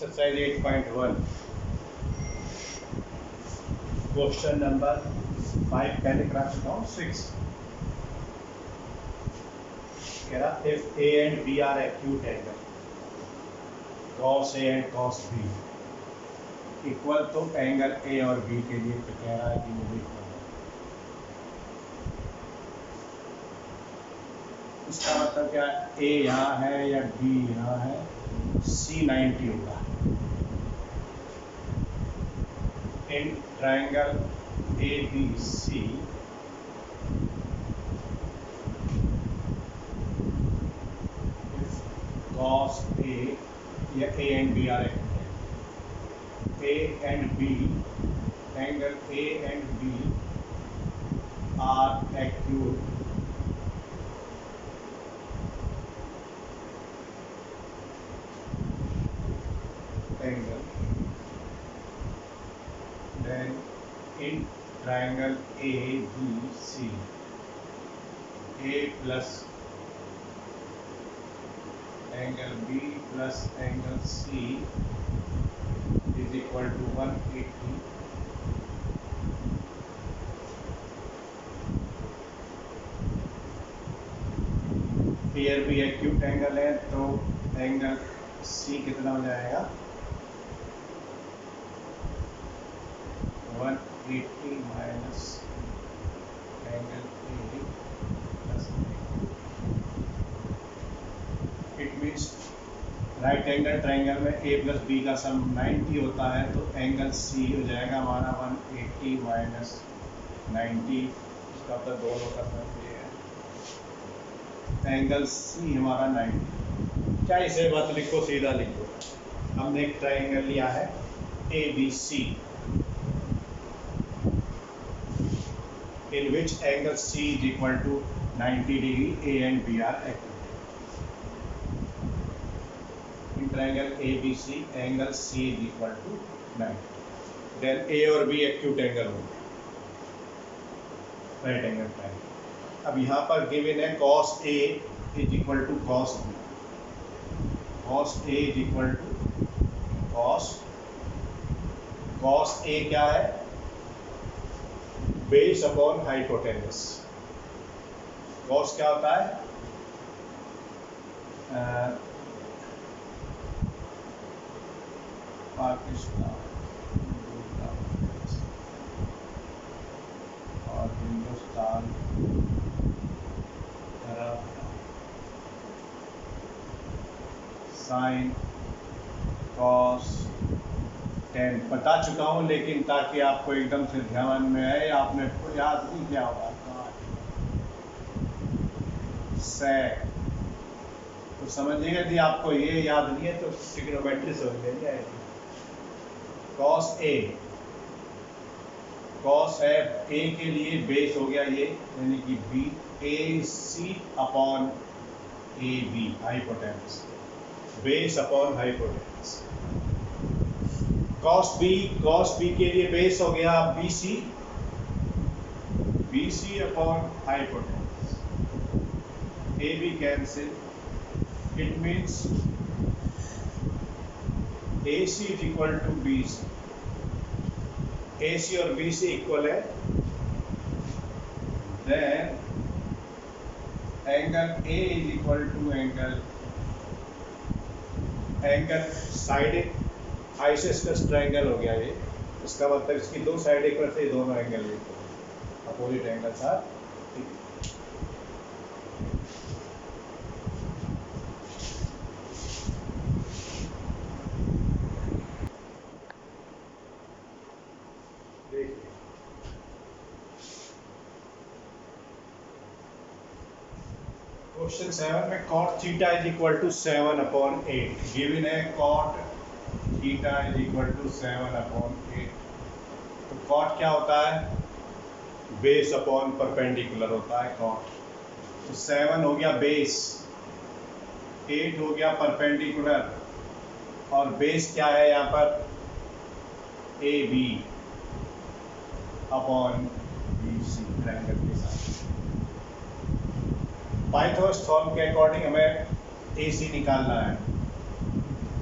Exercise 8.1 question number 5 पहले करा चुका हूँ 6 कह रहा if A and B are acute angle cos A and cos B equal तो एंगल ए और बी के लिए तो कह रहा है कि मुझे इसका मतलब क्या है, ए यहाँ है या बी यहाँ है, C 90 होगा in triangle A B C cos A या A and B are A and B angle A and B are acute angle, then in triangle ABC, A plus angle B plus angle C is equal to 180. Here भी acute angle है तो angle C कितना हो जाएगा 180 minus angle A plus it means right angle triangle में A plus B का सम 90 होता है तो एंगल C हो जाएगा हमारा 180 माइनस 90 इसका तो दोनों का सम ये है एंगल C हमारा 90 क्या इसे बात लिखो सीधा लिखो हमने एक ट्राइंगल लिया है ABC in which angle C is equal to 90 degree A and B are acute. In triangle ABC, angle C is equal to 90. Then A और B acute angle होंगे, right angle triangle. अब यहाँ पर given है cos A is equal to cos B. Cos A is equal to cos A क्या है? Base upon hypotenuse cos क्या होता है पाकिस्तान और हिंदुस्तान साइन कॉस टेन बता चुका हूँ लेकिन ताकि आपको एकदम से ध्यान में आए आपने याद नहीं किया होगा सेक तो समझिएगा यदि आपको ये याद नहीं है तो ट्रिग्नोमेट्री समझ में नहीं आएगी कॉस है ए के लिए बेस हो गया ये यानी कि B A C upon A B hypotenuse base upon hypotenuse cos B के लिए बेस हो गया BC upon hypotenuse AB cancel it means AC is equal to BC AC और BC इक्वल है then angle A is equal to angle side isosceles triangle हो गया ये इसका मतलब इसकी दो साइड एक से दोनों एंगल अपोजिट एंगल था क्वेश्चन 7 में cot थीटा इज इक्वल टू 7/8 गिवन है cot थीटा इज इक्वल टू 7/8 तो कॉट क्या होता है बेस अपॉन परपेंडिकुलर होता है कॉट तो 7 हो गया बेस 8 हो गया परपेंडिकुलर और बेस क्या है यहाँ पर A B upon B C triangle के साथ पाइथागोरस थ्योरम के अकॉर्डिंग हमें ए सी निकालना है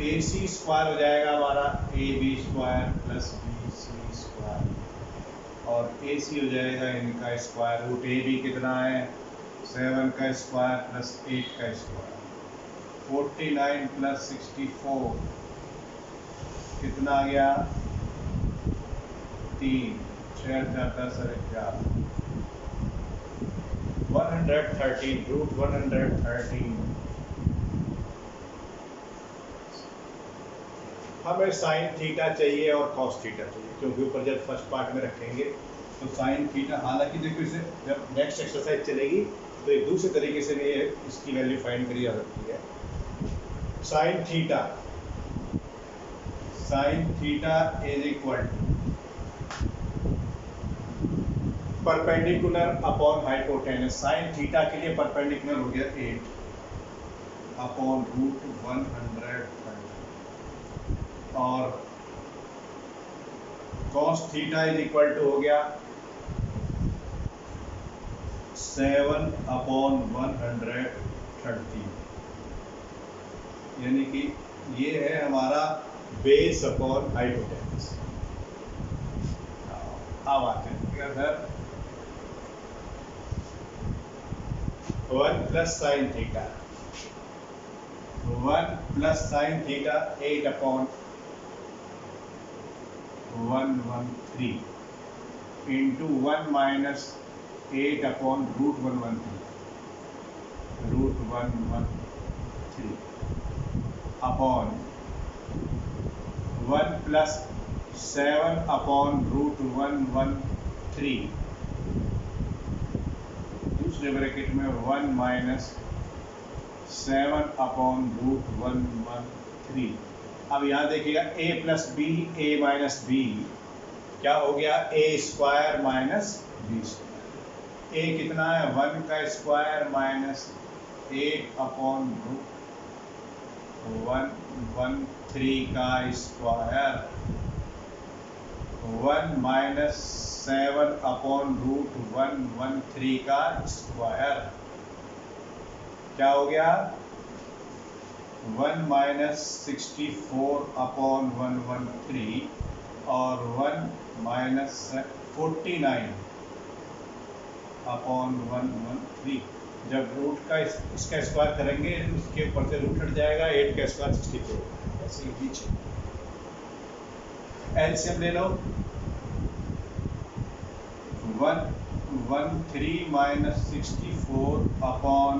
ए सी स्क्वायर हो जाएगा हमारा A B square plus B C square, और ए सी हो जाएगा इनका स्क्वायर रूट। ए बी कितना है 7 का स्क्वायर प्लस 8 का स्क्वायर, 49 प्लस 64 कितना आ गया 3, 6 4 10 11, 113 रूट 113। हमें साइन थीटा चाहिए और कॉस थीटा चाहिए, क्योंकि ऊपर जब फर्स्ट पार्ट में रखेंगे तो साइन थीटा, हालांकि देखो इसे जब नेक्स्ट एक्सरसाइज चलेगी तो एक दूसरे तरीके से भी इसकी वैल्यू फाइंड करी जा सकती है। Sine theta is equal perpendicular upon hypotenuse. Sine theta के लिए परपेंडिकुलर हो गया 8 अपॉन रूट 130, और cos थीटा इज इक्वल टू हो गया 7 अपॉन 130, यानी कि ये है हमारा बेस अपॉन हाइपोटेनस। अब आते हैं अगर 1 plus sine theta, 1 plus sine theta 8 upon 113 into 1 minus 8 upon root 113 upon 1 plus 7 upon root 113, दूसरे ब्रैकेट में 1 माइनस 7 अपॉन रूट 113। अब यहाँ देखिएगा a plus B A minus B क्या हो गया A square minus B square. A कितना है 1 का स्क्वायर माइनस 8 अपॉन रूट 113 का स्क्वायर, 1 माइनस 7 अपॉन रूट 113 का स्क्वायर क्या हो गया 1 माइनस 64 अपॉन 113 और 1 माइनस 49 अपॉन 113। जब रूट का इसका स्क्वायर करेंगे उसके ऊपर से रूट हट जाएगा, 8 का स्क्वायर 64, ऐसे ही पीछे एलसीएम ले लो। 113 माइनस 64 अपॉन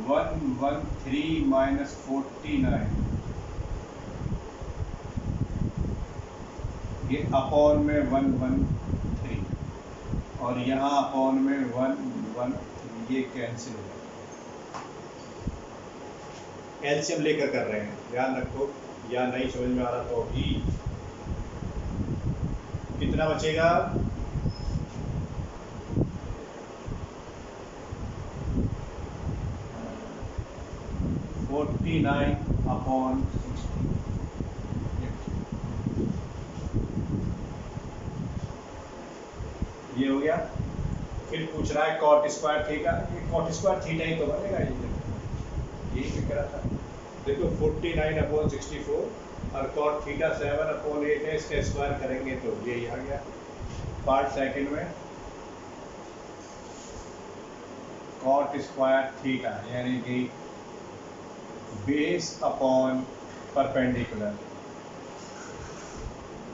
113 माइनस 49, ये अपॉन में 113 और यहाँ अपॉन में 113, ये कैंसिल हो जाएगा। एलसीएम लेकर कर रहे हैं, ध्यान रखो, या नहीं समझ में आ रहा तो भी कितना बचेगा 49 अपॉन 60, ये हो गया। फिर पूछ रहा है कॉट स्क्वायर थीटा, ये कॉट स्क्वायर थीटा ही तो बनेगा, यही फिक्र रहा था। देखो 49 अपॉन 64 और कॉट थीटा 7 अपॉन 8 है, इसका स्क्वायर करेंगे तो यही आ गया। पार्ट सेकंड में कॉट स्क्वायर थीटा यानी कि base upon perpendicular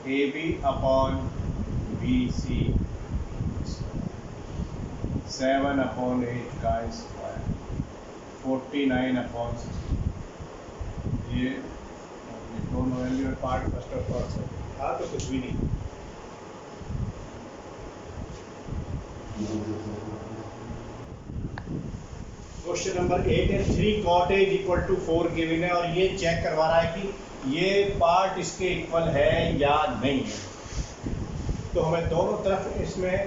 A B upon B C 7 upon 8 का स्क्वायर 49 अपॉन 60। ये दोनों वैल्यू पार्ट फर्स्ट और पार्ट सेकंड था तो कुछ भी नहीं। क्वेश्चन नंबर 8 है 3 cot A equal to 4 given है और ये चेक करवा रहा है कि ये पार्ट इसके इक्वल है या नहीं है। तो हमें दोनों तरफ इसमें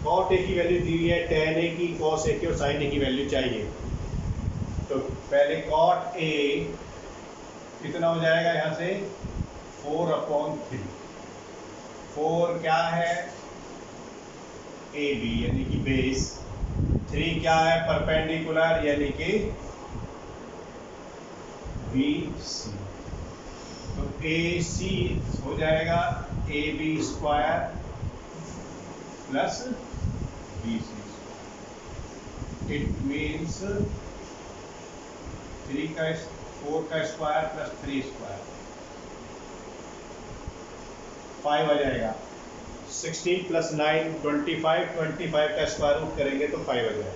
cot A की वैल्यू दी हुई है, tan A की, cos A की और sin A की वैल्यू चाहिए। तो पहले cot A कितना हो जाएगा यहाँ से 4 अपॉन 3, 4 क्या है AB यानी कि बेस, 3 क्या है परपेंडिकुलर यानी कि BC। तो ए सी हो जाएगा A B square plus B C square. It means 4 का स्क्वायर प्लस 3 स्क्वायर 5 आ जाएगा। 16 प्लस 9 25, 25 का स्क्वायर रूट करेंगे तो 5 आ जाएगा।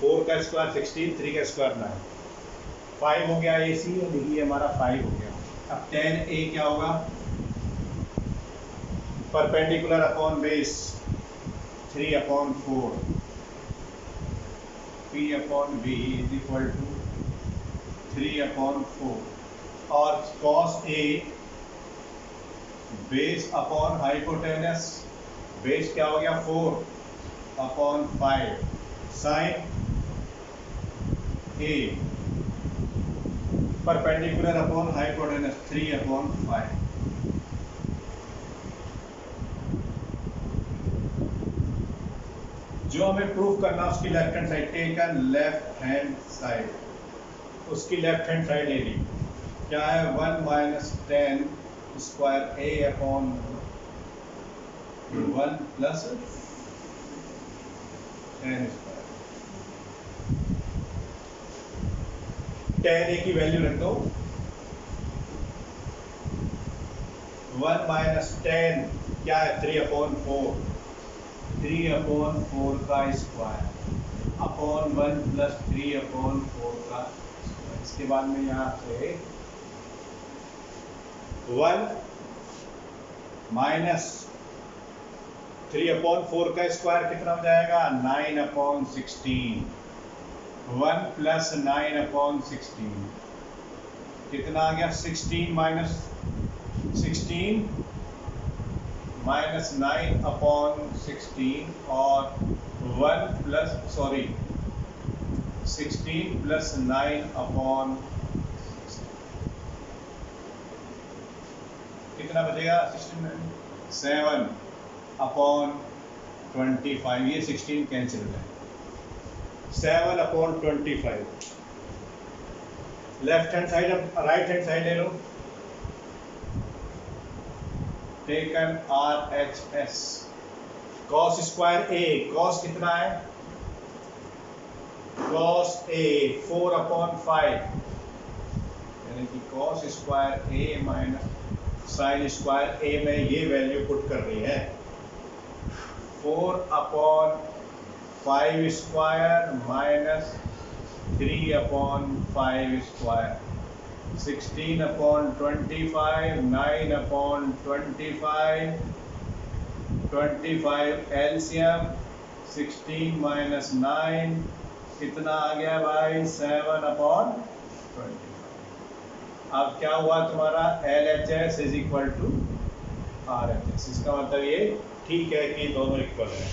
4 का स्क्वायर 16, 3 का स्क्वायर 9, 5 हो गया ए सी और ये हमारा 5 हो गया। अब tan ए क्या होगा, perpendicular upon base 3/4 P upon B is equal to 3/4 और cos A base upon hypotenuse, base क्या हो गया 4/5 sine A perpendicular upon hypotenuse 3/5। जो हमें प्रूफ करना उसकी left hand side, taken left hand side, उसकी लेफ्ट हैंड साइड ले ली। क्या है 1 minus 10 square A upon 1 plus 10 square. tan A की वैल्यू रख दो 1 माइनस 10 क्या है 3/4, 3/4 का स्क्वायर अपॉन 1 प्लस 3/4 का स्क्वायर। इसके बाद में यहाँ से 1 माइनस 3/4 का स्क्वायर कितना हो जाएगा 9/16, 1 प्लस 9/16 कितना आ गया 16 माइनस 9/16 और 16 प्लस 9/16 कितना बचेगा 7/25। ये 16 कैंसिल हो जाए 7/25। लेफ्ट हैंड साइड, अब राइट हैंड साइड ले लो, टेकन RHS cos स्क्वायर ए, cos कितना है cos ए 4/5 यानी कि cos स्क्वायर ए माइनस साइन स्क्वायर ए में ये वैल्यू पुट करनी है 4/5 square minus 3/5 square 16/25, 9/25, 25 LCM 16 minus 9 कितना आ गया भाई 7/25। अब क्या हुआ तुम्हारा LHS is equal to RHS। इसका मतलब ये ठीक है कि दोनों इक्वल है।